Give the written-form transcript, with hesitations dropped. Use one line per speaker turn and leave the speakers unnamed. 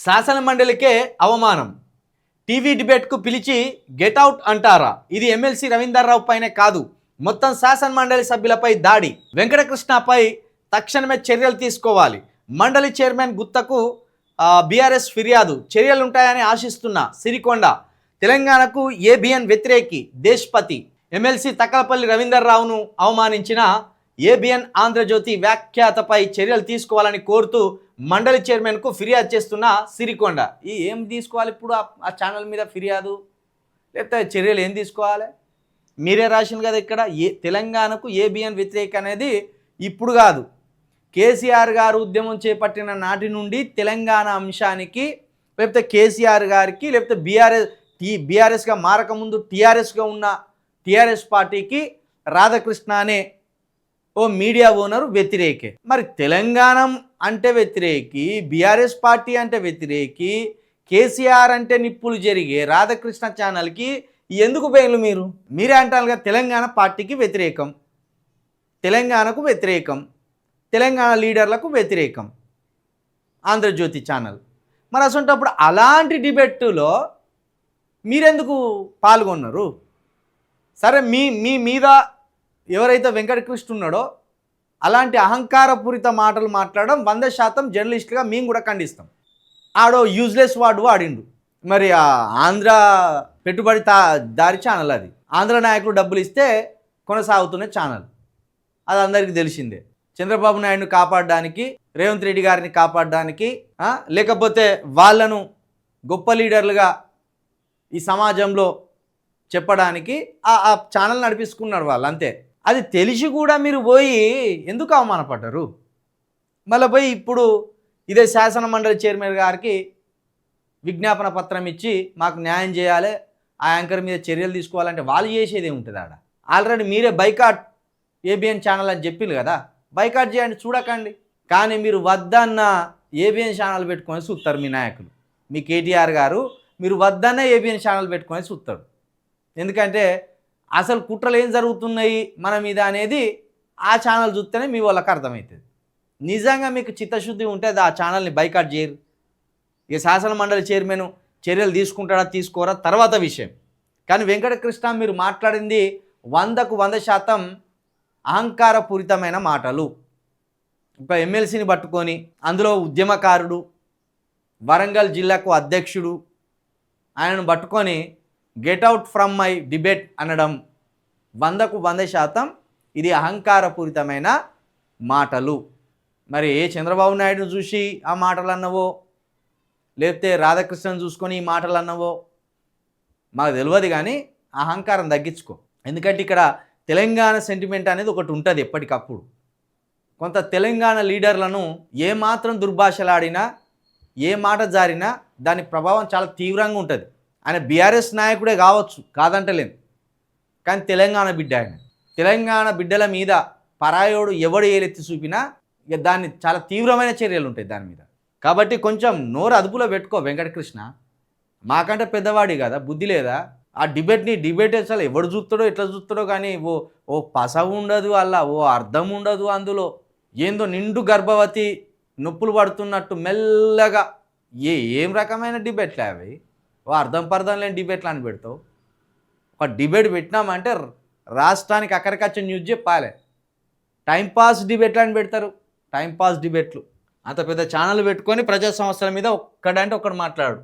శాసన మండలికే అవమానం. టీవీ డిబేట్కు పిలిచి గెట్అవుట్ అంటారా? ఇది ఎమ్మెల్సీ రవీందర్రావు పైనే కాదు, మొత్తం శాసన మండలి సభ్యులపై దాడి. వెంకటకృష్ణపై తక్షణమే చర్యలు తీసుకోవాలి. మండలి చైర్మన్ గుత్తకు బీఆర్ఎస్ ఫిర్యాదు. చర్యలుంటాయని ఆశిస్తున్న సిరికొండ. తెలంగాణకు ఏబిఎన్ వ్యతిరేకి దేశ్పతి. ఎమ్మెల్సీ తక్కలపల్లి రవీందర్రావును అవమానించిన ఏబిఎన్ ఆంధ్రజ్యోతి వ్యాఖ్యాతపై చర్యలు తీసుకోవాలని కోరుతూ మండలి చైర్మన్కు ఫిర్యాదు చేస్తున్న సిరికొండ. ఏం తీసుకోవాలి ఇప్పుడు ఆ ఛానల్ మీద ఫిర్యాదు, లేకపోతే చర్యలు ఏం తీసుకోవాలి? మీరే రాసింది కదా ఇక్కడ, తెలంగాణకు ఏబిఎన్ వ్యతిరేక అనేది ఇప్పుడు కాదు, కేసీఆర్ గారు ఉద్యమం చేపట్టిన నాటి నుండి తెలంగాణ అంశానికి, లేకపోతే కేసీఆర్ గారికి, లేకపోతే బీఆర్ఎస్గా మారకముందు టీఆర్ఎస్గా ఉన్న టీఆర్ఎస్ పార్టీకి రాధాకృష్ణ అనే ఓ మీడియా ఓనరు వ్యతిరేకే. మరి తెలంగాణ అంటే వ్యతిరేకి, బీఆర్ఎస్ పార్టీ అంటే వ్యతిరేకి, కేసీఆర్ అంటే నిప్పులు జరిగే రాధాకృష్ణ ఛానల్కి ఎందుకు పేర్లు? మీరే అంటారు కదా తెలంగాణ పార్టీకి వ్యతిరేకం, తెలంగాణకు వ్యతిరేకం, తెలంగాణ లీడర్లకు వ్యతిరేకం ఆంధ్రజ్యోతి ఛానల్. మరి అసలు అలాంటి డిబేట్లో మీరెందుకు పాల్గొన్నారు? సరే, మీ మీద ఎవరైతే వెంకటకృష్ణ ఉన్నాడో అలాంటి అహంకారపూరిత మాటలు మాట్లాడడం 100% జర్నలిస్టుగా మేము కూడా ఖండిస్తాం. ఆడో యూజ్లెస్ వాడు వాడిండు. మరి ఆంధ్ర పెట్టుబడి దారి ఛానల్ అది. ఆంధ్ర నాయకులు డబ్బులు ఇస్తే కొనసాగుతున్న ఛానల్, అది అందరికీ తెలిసిందే. చంద్రబాబు నాయుడుని కాపాడడానికి, రేవంత్ రెడ్డి గారిని కాపాడడానికి, లేకపోతే వాళ్ళను గొప్ప లీడర్లుగా ఈ సమాజంలో చెప్పడానికి ఆ ఛానల్ నడిపించుకున్నారు వాళ్ళు, అంతే. అది తెలిసి కూడా మీరు పోయి ఎందుకు అవమానపడ్డారు? మళ్ళీ పోయి ఇప్పుడు ఇదే శాసన మండలి చైర్మన్ గారికి విజ్ఞాపన పత్రం ఇచ్చి మాకు న్యాయం చేయాలి, ఆ యాంకర్ మీద చర్యలు తీసుకోవాలంటే వాళ్ళు చేసేది ఏముంటుంది ఆడ? ఆల్రెడీ మీరే బైకాట్ ఏబిఎన్ ఛానల్ అని చెప్పింది కదా, బైకాట్ చేయండి, చూడకండి. కానీ మీరు వద్దన్న ఏబిఎన్ ఛానల్ పెట్టుకొని చూస్తారు మీ నాయకులు. మీ కేటీఆర్ గారు మీరు వద్దన్న ఏబిఎన్ ఛానల్ పెట్టుకొని చూస్తాడు. ఎందుకంటే అసలు కుట్రలు ఏం జరుగుతున్నాయి మన మీద అనేది ఆ ఛానల్ చూస్తేనే మీ వాళ్ళకి అర్థమవుతుంది. నిజంగా మీకు చిత్తశుద్ధి ఉంటే ఆ ఛానల్ని బైకాట్ చేయరు. ఇక శాసన మండలి చైర్మన్ చర్యలు తీసుకుంటాడా తీసుకోరా తర్వాత విషయం. కానీ వెంకటకృష్ణ మీరు మాట్లాడింది 100కు 100% అహంకారపూరితమైన మాటలు. ఒక ఎమ్మెల్సీని పట్టుకొని, అందులో ఉద్యమకారుడు, వరంగల్ జిల్లాకు అధ్యక్షుడు, ఆయనను పట్టుకొని గెట్అవుట్ ఫ్రమ్ మై డిబేట్ అనడం 100కు 100% ఇది అహంకారపూరితమైన మాటలు. మరి ఏ చంద్రబాబు నాయుడును చూసి ఆ మాటలు అన్నవో, లేకపోతే రాధాకృష్ణను చూసుకొని ఈ మాటలు అన్నవో మాకు తెలియదు, కానీ అహంకారం తగ్గించుకో. ఎందుకంటే ఇక్కడ తెలంగాణ సెంటిమెంట్ అనేది ఒకటి ఉంటుంది ఎప్పటికప్పుడు. కొంత తెలంగాణ లీడర్లను ఏమాత్రం దుర్భాషలాడినా, ఏ మాట జారినా దాని ప్రభావం చాలా తీవ్రంగా ఉంటుంది. ఆయన బీఆర్ఎస్ నాయకుడే కావచ్చు, కాదంటలేను, కానీ తెలంగాణ బిడ్డ ఆయన. తెలంగాణ బిడ్డల మీద పరాయోడు ఎవడు ఏలెత్తి చూపినా ఇక దాన్ని చాలా తీవ్రమైన చర్యలు ఉంటాయి దాని మీద. కాబట్టి కొంచెం నోరు అదుపులో పెట్టుకో వెంకటకృష్ణ. మాకంటే పెద్దవాడి కదా, బుద్ధి లేదా? ఆ డిబేట్ అసలు ఎవడు చూస్తాడో ఎట్లా చూస్తాడో, కానీ ఓ పసవు ఉండదు, అలా ఓ అర్థం ఉండదు. అందులో ఏందో నిండు గర్భవతి నొప్పులు పడుతున్నట్టు మెల్లగా ఏం రకమైన డిబేట్లు అవి? ఓ అర్థం పర్థం లేని డిబేట్లు అని పెడతావు. ఒక డిబేట్ పెట్టినామంటే రాష్ట్రానికి అక్కడికచ్చే న్యూస్ చెప్పాలి. టైంపాస్ డిబేట్లు అని పెడతారు, టైంపాస్ డిబేట్లు. అంత పెద్ద ఛానల్ పెట్టుకొని ప్రజా సమస్యల మీద ఒక్కడంటే ఒక్కడు మాట్లాడు.